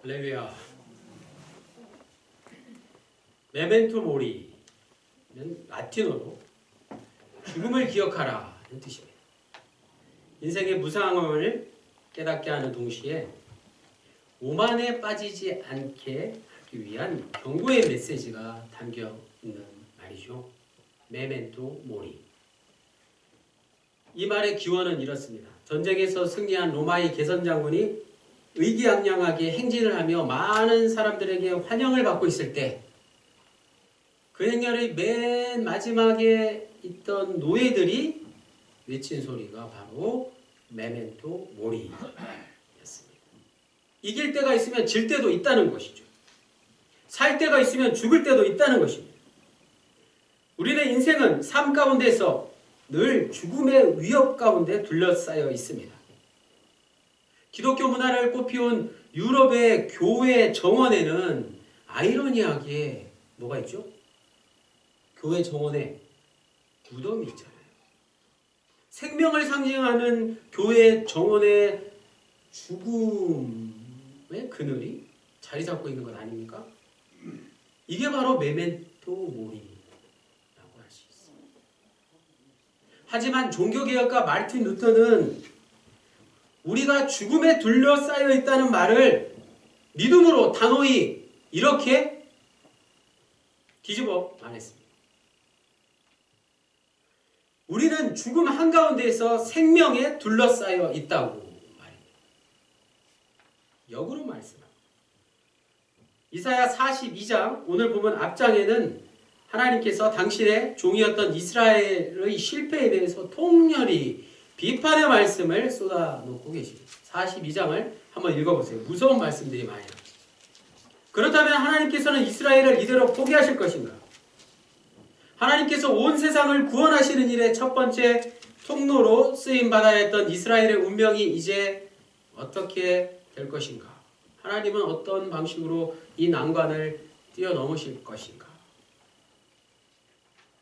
할렐루야. 메멘토 모리는 라틴어로 죽음을 기억하라는 뜻입니다. 인생의 무상함을 깨닫게 하는 동시에 오만에 빠지지 않게 하기 위한 경고의 메시지가 담겨 있는 말이죠. 메멘토 모리. 이 말의 기원은 이렇습니다. 전쟁에서 승리한 로마의 개선장군이 의기양양하게 행진을 하며 많은 사람들에게 환영을 받고 있을 때 그 행렬의 맨 마지막에 있던 노예들이 외친 소리가 바로 메멘토 모리였습니다. 이길 때가 있으면 질 때도 있다는 것이죠. 살 때가 있으면 죽을 때도 있다는 것입니다. 우리의 인생은 삶 가운데서 늘 죽음의 위협 가운데 둘러싸여 있습니다. 기독교 문화를 꽃피운 유럽의 교회 정원에는 아이러니하게 뭐가 있죠? 교회 정원에 무덤이 있잖아요. 생명을 상징하는 교회 정원에 죽음의 그늘이 자리 잡고 있는 것 아닙니까? 이게 바로 메멘토 모리라고 할 수 있습니다. 하지만 종교개혁가 마르틴 루터는 우리가 죽음에 둘러싸여 있다는 말을 믿음으로 단호히 이렇게 뒤집어 말했습니다. 우리는 죽음 한가운데에서 생명에 둘러싸여 있다고 말입니다. 역으로 말씀합니다. 이사야 42장 오늘 보면 앞장에는 하나님께서 당신의 종이었던 이스라엘의 실패에 대해서 통렬히 비판의 말씀을 쏟아놓고 계십니다. 42장을 한번 읽어보세요. 무서운 말씀들이 많이 나옵니다. 그렇다면 하나님께서는 이스라엘을 이대로 포기하실 것인가? 하나님께서 온 세상을 구원하시는 일의 첫 번째 통로로 쓰임받아야 했던 이스라엘의 운명이 이제 어떻게 될 것인가? 하나님은 어떤 방식으로 이 난관을 뛰어넘으실 것인가?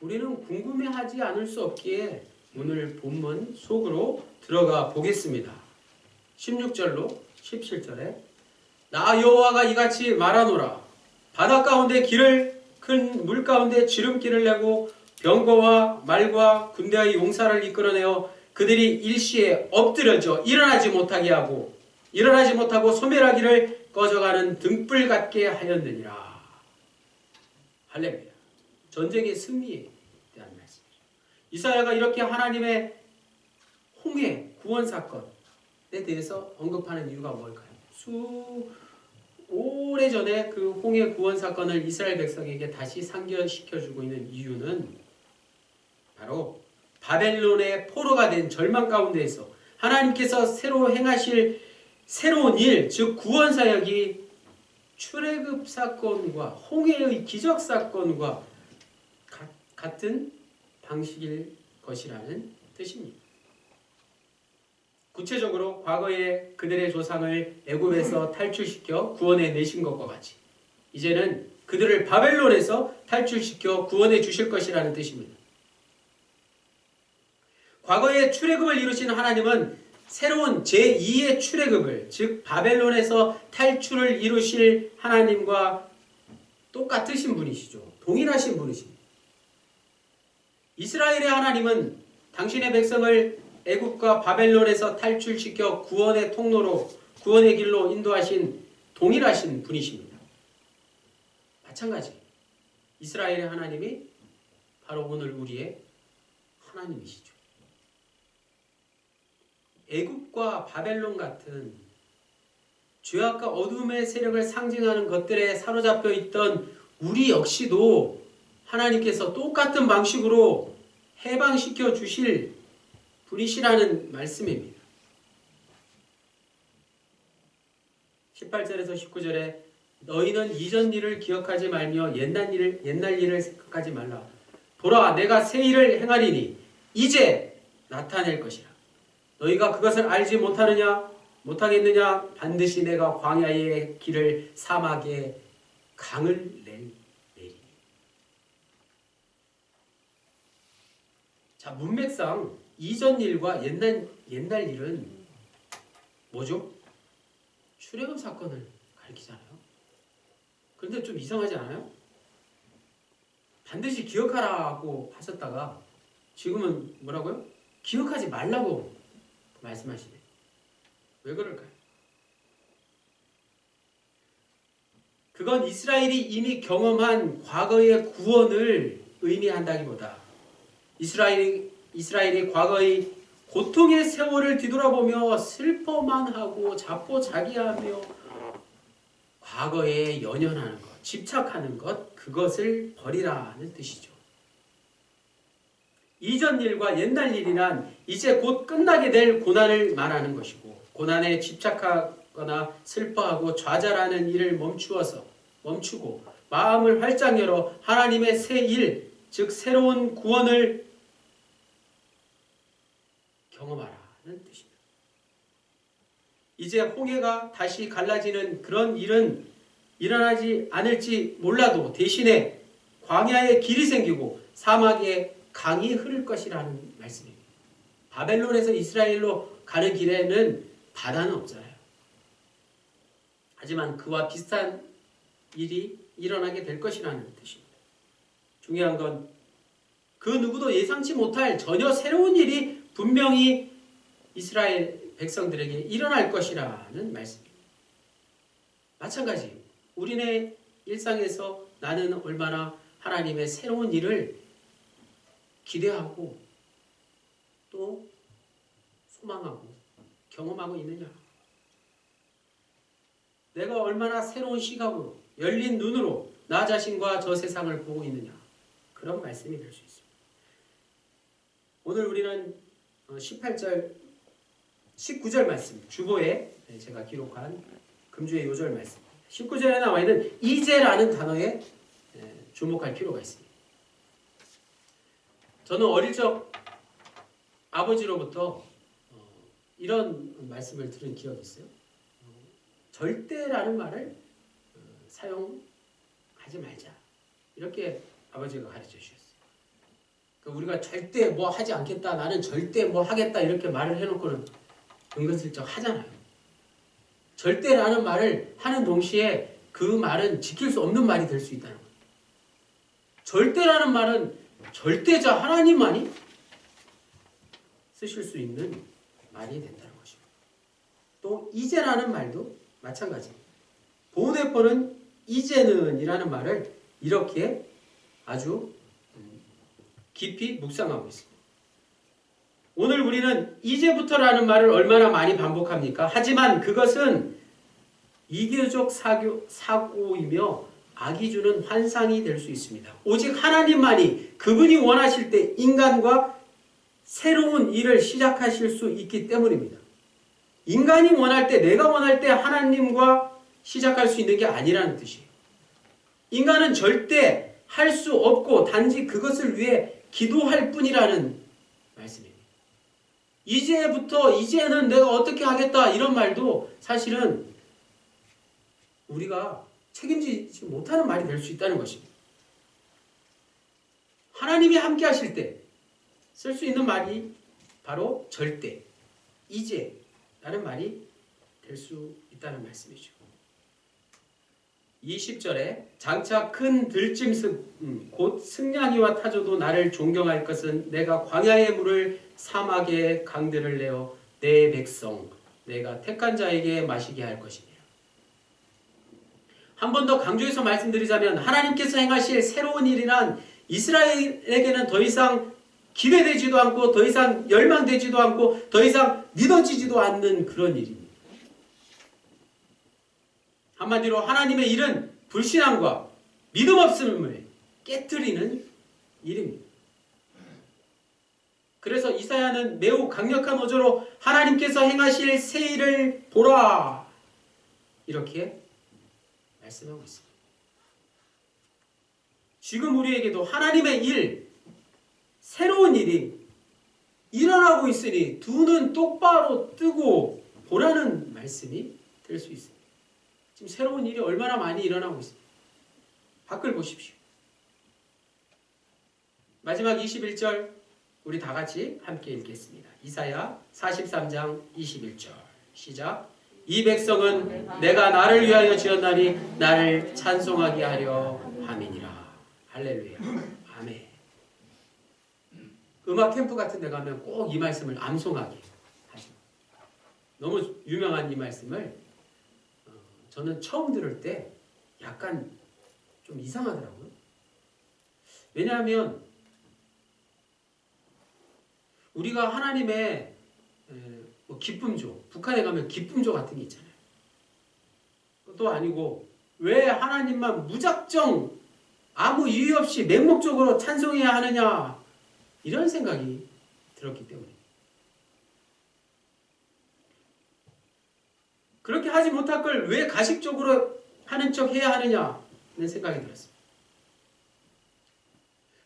우리는 궁금해하지 않을 수 없기에 오늘 본문 속으로 들어가 보겠습니다. 16절로 17절에 나 여호와가 이같이 말하노라. 바다 가운데 길을 큰 물 가운데 지름길을 내고 병거와 말과 군대의 용사를 이끌어내어 그들이 일시에 엎드려져 일어나지 못하고 소멸하기를 꺼져가는 등불 같게 하였느니라. 할렐루야. 전쟁의 승리에 대한 말씀이죠. 이사야가 이렇게 하나님의 홍해 구원 사건에 대해서 언급하는 이유가 뭘까요? 오래전에 그 홍해 구원 사건을 이스라엘 백성에게 다시 상기시켜주고 있는 이유는 바로 바벨론의 포로가 된 절망 가운데에서 하나님께서 새로 행하실 새로운 일, 즉 구원 사역이 출애굽 사건과 홍해의 기적 사건과 같은 방식일 것이라는 뜻입니다. 구체적으로 과거에 그들의 조상을 애굽에서 탈출시켜 구원해 내신 것과 같이 이제는 그들을 바벨론에서 탈출시켜 구원해 주실 것이라는 뜻입니다. 과거에 출애굽을 이루신 하나님은 새로운 제2의 출애굽을 즉 바벨론에서 탈출을 이루실 하나님과 똑같으신 분이시죠. 동일하신 분이십니다. 이스라엘의 하나님은 당신의 백성을 애굽과 바벨론에서 탈출시켜 구원의 통로로 구원의 길로 인도하신 동일하신 분이십니다. 마찬가지 이스라엘의 하나님이 바로 오늘 우리의 하나님이시죠. 애굽과 바벨론 같은 죄악과 어둠의 세력을 상징하는 것들에 사로잡혀 있던 우리 역시도 하나님께서 똑같은 방식으로 해방시켜 주실 분이시라는 말씀입니다. 18절에서 19절에 너희는 이전 일을 기억하지 말며 옛날 일을 생각하지 말라. 보라 내가 새 일을 행하리니 이제 나타낼 것이라. 너희가 그것을 알지 못하겠느냐? 반드시 내가 광야의 길을 사막에 강을 내리니. 자, 문맥상 이전 일과 옛날 일은 뭐죠? 출애굽 사건을 가르치잖아요. 그런데 좀 이상하지 않아요? 반드시 기억하라고 하셨다가 지금은 뭐라고요? 기억하지 말라고 말씀하시네. 왜 그럴까요? 그건 이스라엘이 이미 경험한 과거의 구원을 의미한다기보다 이스라엘이 과거의 고통의 세월을 뒤돌아보며 슬퍼만 하고 자포자기하며 과거에 연연하는 것, 집착하는 것, 그것을 버리라는 뜻이죠. 이전 일과 옛날 일이란 이제 곧 끝나게 될 고난을 말하는 것이고, 고난에 집착하거나 슬퍼하고 좌절하는 일을 멈추고 마음을 활짝 열어 하나님의 새 일, 즉 새로운 구원을 경험하라는 뜻입니다. 이제 홍해가 다시 갈라지는 그런 일은 일어나지 않을지 몰라도 대신에 광야에 길이 생기고 사막에 강이 흐를 것이라는 말씀입니다. 바벨론에서 이스라엘로 가는 길에는 바다는 없잖아요. 하지만 그와 비슷한 일이 일어나게 될 것이라는 뜻입니다. 중요한 건 그 누구도 예상치 못할 전혀 새로운 일이 분명히 이스라엘 백성들에게 일어날 것이라는 말씀입니다. 마찬가지 우리네 일상에서 나는 얼마나 하나님의 새로운 일을 기대하고 또 소망하고 경험하고 있느냐. 내가 얼마나 새로운 시각으로 열린 눈으로 나 자신과 저 세상을 보고 있느냐. 그런 말씀이 될 수 있습니다. 오늘 우리는 18절 19절 말씀 주보에 제가 기록한 금주의 요절 말씀 19절에 나와 있는 이제라는 단어에 주목할 필요가 있습니다. 저는 어릴 적 아버지로부터 이런 말씀을 들은 기억이 있어요. 절대라는 말을 사용하지 말자. 이렇게 아버지가 가르쳐 주셨어요. 우리가 절대 뭐 하지 않겠다. 나는 절대 뭐 하겠다. 이렇게 말을 해놓고는 은근슬쩍 하잖아요. 절대라는 말을 하는 동시에 그 말은 지킬 수 없는 말이 될 수 있다는 거예요. 절대라는 말은 절대자 하나님만이 쓰실 수 있는 말이 된다는 것입니다. 또 이제라는 말도 마찬가지입니다. 보훈회포는 이제는 이라는 말을 이렇게 아주 깊이 묵상하고 있습니다. 오늘 우리는 이제부터라는 말을 얼마나 많이 반복합니까? 하지만 그것은 이교적 사고이며 악이 주는 환상이 될 수 있습니다. 오직 하나님만이 그분이 원하실 때 인간과 새로운 일을 시작하실 수 있기 때문입니다. 인간이 원할 때, 내가 원할 때 하나님과 시작할 수 있는 게 아니라는 뜻이에요. 인간은 절대 할 수 없고 단지 그것을 위해 기도할 뿐이라는 말씀입니다. 이제는 내가 어떻게 하겠다 이런 말도 사실은 우리가 책임지지 못하는 말이 될 수 있다는 것입니다. 하나님이 함께 하실 때 쓸 수 있는 말이 바로 절대, 이제라는 말이 될 수 있다는 말씀이죠. 20절에 장차 큰 들짐승 곧 승냥이와 타조도 나를 존경할 것은 내가 광야의 물을 사막의 강들을 내어 내 백성 내가 택한 자에게 마시게 할 것이니라. 한 번 더 강조해서 말씀드리자면 하나님께서 행하실 새로운 일이란 이스라엘에게는 더 이상 기대되지도 않고 더 이상 열망되지도 않고 더 이상 믿어지지도 않는 그런 일입니다. 한마디로 하나님의 일은 불신앙과 믿음 없음을 깨트리는 일입니다. 그래서 이사야는 매우 강력한 어조로 하나님께서 행하실 새 일을 보라 이렇게 말씀하고 있습니다. 지금 우리에게도 하나님의 일, 새로운 일이 일어나고 있으니 두 눈 똑바로 뜨고 보라는 말씀이 될 수 있습니다. 지금 새로운 일이 얼마나 많이 일어나고 있습니다. 밖을 보십시오. 마지막 21절 우리 다 같이 함께 읽겠습니다. 이사야 43장 21절 시작. 이 백성은 내가 나를 위하여 지었나니 나를 찬송하게 하려 함이니라. 할렐루야. 아멘. 음악 캠프 같은 데 가면 꼭 이 말씀을 암송하게 하죠. 너무 유명한 이 말씀을 저는 처음 들을 때 약간 좀 이상하더라고요. 왜냐하면 우리가 하나님의 기쁨조, 북한에 가면 기쁨조 같은 게 있잖아요. 또 아니고 왜 하나님만 무작정 아무 이유 없이 맹목적으로 찬송해야 하느냐, 이런 생각이 들었기 때문에 그렇게 하지 못할 걸 왜 가식적으로 하는 척 해야 하느냐 는 생각이 들었습니다.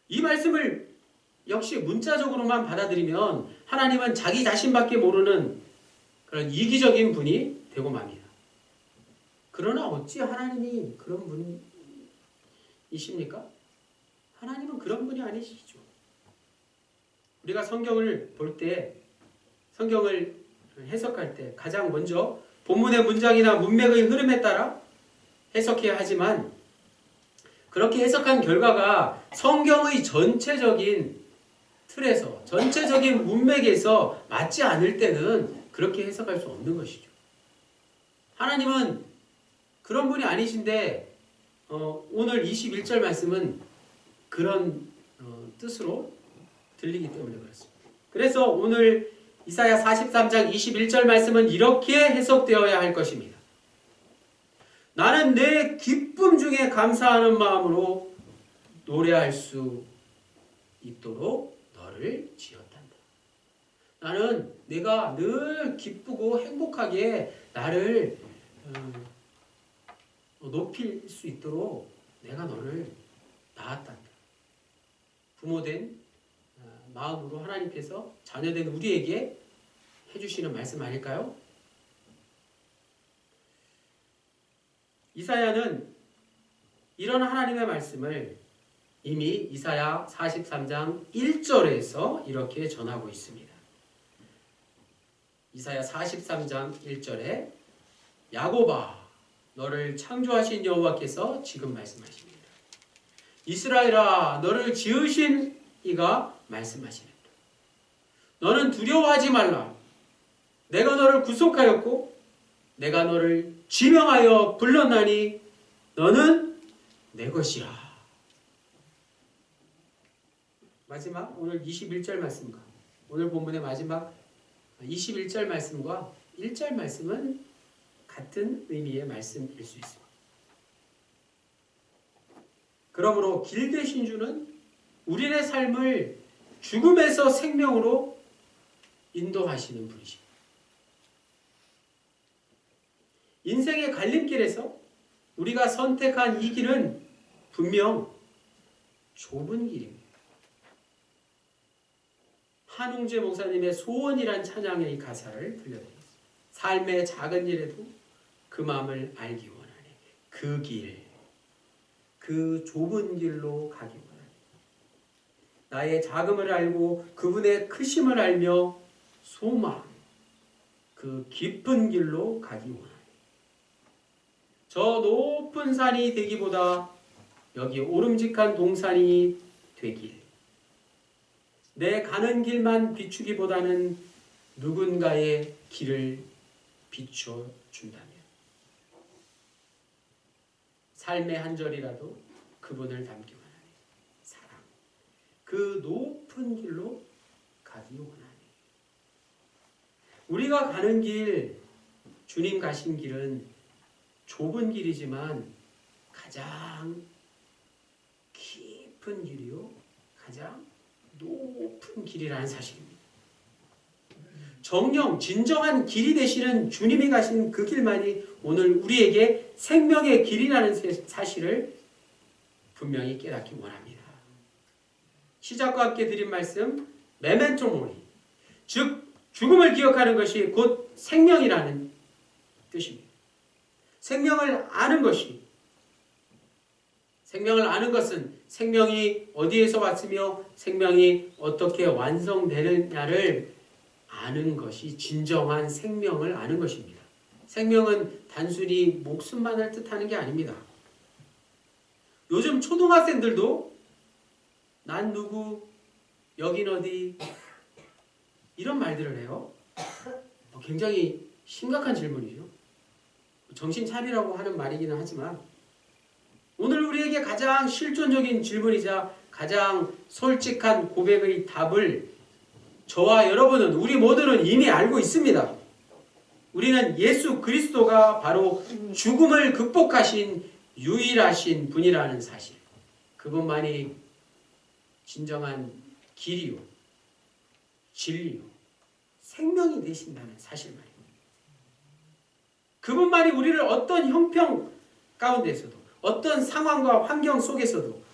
이 말씀을 역시 문자적으로만 받아들이면 하나님은 자기 자신밖에 모르는 그런 이기적인 분이 되고 맙니다. 그러나 어찌 하나님이 그런 분이십니까? 하나님은 그런 분이 아니시죠. 우리가 성경을 볼 때, 성경을 해석할 때 가장 먼저 본문의 문장이나 문맥의 흐름에 따라 해석해야 하지만, 그렇게 해석한 결과가 성경의 전체적인 틀에서, 전체적인 문맥에서 맞지 않을 때는 그렇게 해석할 수 없는 것이죠. 하나님은 그런 분이 아니신데 오늘 21절 말씀은 그런 뜻으로 들리기 때문에 그렇습니다. 그래서 오늘 이사야 43장 21절 말씀은 이렇게 해석되어야 할 것입니다. 나는 내 기쁨 중에 감사하는 마음으로 노래할 수 있도록 너를 지었단다. 나는 내가 늘 기쁘고 행복하게 나를 높일 수 있도록 내가 너를 낳았단다. 부모된 마음으로 하나님께서 자녀된 우리에게 해주시는 말씀 아닐까요? 이사야는 이런 하나님의 말씀을 이미 이사야 43장 1절에서 이렇게 전하고 있습니다. 이사야 43장 1절에 야곱아 너를 창조하신 여호와께서 지금 말씀하십니다. 이스라엘아 너를 지으신 이가 말씀하십니다. 너는 두려워하지 말라. 내가 너를 구속하였고 내가 너를 지명하여 불렀나니 너는 내 것이라. 마지막 오늘 21절 말씀과 오늘 본문의 마지막 21절 말씀과 1절 말씀은 같은 의미의 말씀일 수 있습니다. 그러므로 길 되신 주는 우리의 삶을 죽음에서 생명으로 인도하시는 분이십니다. 인생의 갈림길에서 우리가 선택한 이 길은 분명 좁은 길입니다. 한웅재 목사님의 소원이란 찬양의 가사를 들려드리겠습니다. 삶의 작은 일에도 그 마음을 알기 원하네. 그 길, 그 좁은 길로 가기 원하네. 나의 작음을 알고 그분의 크심을 알며 소망, 그 깊은 길로 가기 원하네. 저 높은 산이 되기보다 여기 오름직한 동산이 되길. 내 가는 길만 비추기보다는 누군가의 길을 비춰준다면 삶의 한 절이라도 그분을 닮기 원하네. 사랑, 그 높은 길로 가기 원하네. 우리가 가는 길, 주님 가신 길은 좁은 길이지만 가장 깊은 길이요, 가장 높은 길이라는 사실입니다. 정령 진정한 길이 되시는 주님이 가신 그 길만이 오늘 우리에게 생명의 길이라는 사실을 분명히 깨닫기 원합니다. 시작과 함께 드린 말씀 메멘토 모리, 즉 죽음을 기억하는 것이 곧 생명이라는 뜻입니다. 생명을 아는 것이, 생명을 아는 것은 생명이 어디에서 왔으며 생명이 어떻게 완성되느냐를 아는 것이 진정한 생명을 아는 것입니다. 생명은 단순히 목숨만을 뜻하는 게 아닙니다. 요즘 초등학생들도 난 누구, 여긴 어디 이런 말들을 해요. 굉장히 심각한 질문이죠. 정신 차리라고 하는 말이기는 하지만 오늘 우리에게 가장 실존적인 질문이자 가장 솔직한 고백의 답을 저와 여러분은, 우리 모두는 이미 알고 있습니다. 우리는 예수 그리스도가 바로 죽음을 극복하신 유일하신 분이라는 사실, 그분만이 진정한 길이요, 진리요, 생명이 되신다는 사실 말입니다. 그분만이 우리를 어떤 형편 가운데서도, 어떤 상황과 환경 속에서도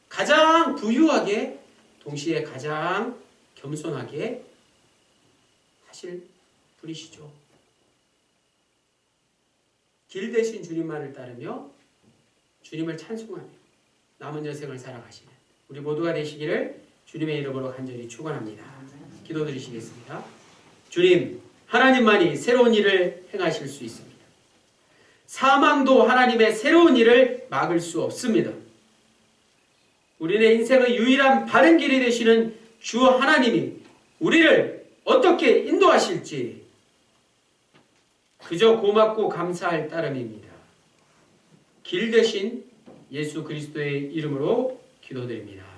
가장 부유하게, 동시에 가장 겸손하게 하실 분이시죠. 길 대신 주님만을 따르며 주님을 찬송하며 남은 여생을 살아가시는 우리 모두가 되시기를 주님의 이름으로 간절히 축원합니다. 기도드리시겠습니다. 주님, 하나님만이 새로운 일을 행하실 수 있습니다. 사망도 하나님의 새로운 일을 막을 수 없습니다. 우리의 인생의 유일한 바른 길이 되시는 주 하나님이 우리를 어떻게 인도하실지 그저 고맙고 감사할 따름입니다. 길 대신 예수 그리스도의 이름으로 기도드립니다.